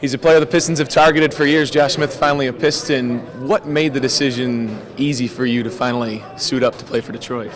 He's a player the Pistons have targeted for years. Josh Smith, finally a Piston. What made the decision easy for you to finally suit up to play for Detroit?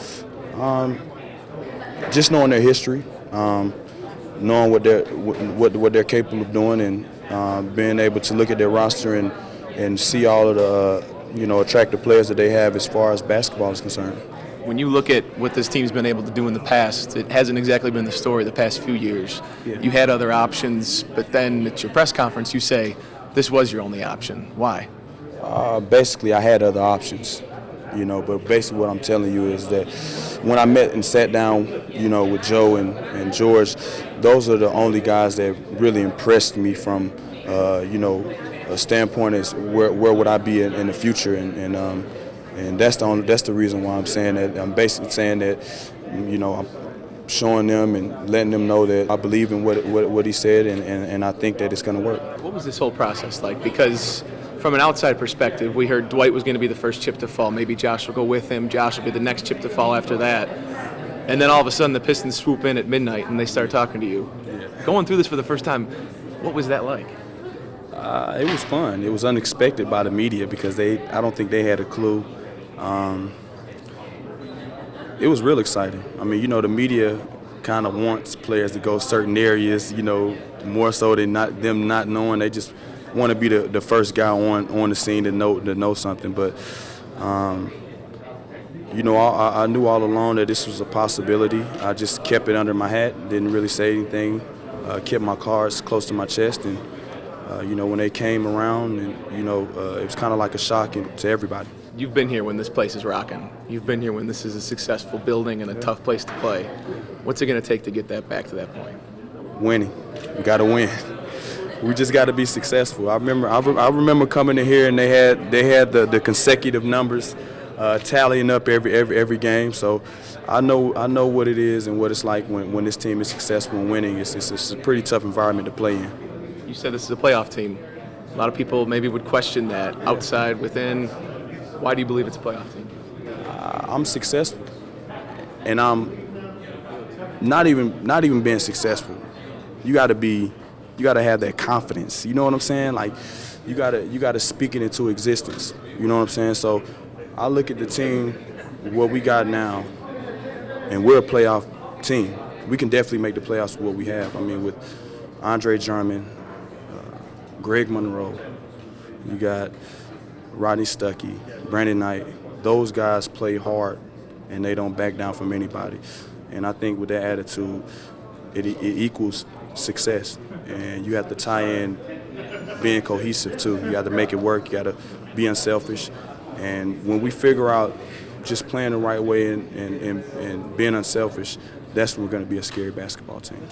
Just knowing their history, knowing what they're capable of doing, and being able to look at their roster and see all of the attractive players that they have as far as basketball is concerned. When you look at what this team's been able to do in the past, it hasn't exactly been the story the past few years. Yeah. You had other options, but then at your press conference you say this was your only option. Why? Basically, I had other options, but basically what I'm telling you is that when I met and sat down, with Joe and George, those are the only guys that really impressed me from, a standpoint is where would I be in the future, and that's the reason why I'm saying that. I'm basically saying that, I'm showing them and letting them know that I believe in what he said, and I think that it's going to work. What was this whole process like? Because from an outside perspective, we heard Dwight was going to be the first chip to fall. Maybe Josh will go with him. Josh will be the next chip to fall after that. And then all of a sudden the Pistons swoop in at midnight and they start talking to you. Yeah. Going through this for the first time, what was that like? It was fun. It was unexpected by the media because I don't think they had a clue. It was real exciting. I mean, the media kind of wants players to go certain areas, more so than them not knowing. They just want to be the first guy on the scene to know something. But I knew all along that this was a possibility. I just kept it under my hat, didn't really say anything, kept my cards close to my chest, and when they came around, and it was kind of like a shock to everybody. You've been here when this place is rocking. You've been here when this is a successful building and a tough place to play. What's it going to take to get that back to that point? Winning. We got to win. We just got to be successful. I remember coming in here and they had the consecutive numbers tallying up every game. So I know what it is and what it's like when this team is successful and winning. It's a pretty tough environment to play in. You said this is a playoff team. A lot of people maybe would question that, outside, within. Why do you believe it's a playoff team? I'm successful, and I'm not even being successful. You got to have that confidence. You know what I'm saying? Like you got to speak it into existence. You know what I'm saying? So I look at the team, what we got now, and we're a playoff team. We can definitely make the playoffs with what we have. I mean, with Andre Drummond, Greg Monroe, you got Rodney Stuckey, Brandon Knight. Those guys play hard and they don't back down from anybody. And I think with that attitude, it equals success. And you have to tie in being cohesive too. You got to make it work. You got to be unselfish. And when we figure out just playing the right way and being unselfish, that's when we're going to be a scary basketball team.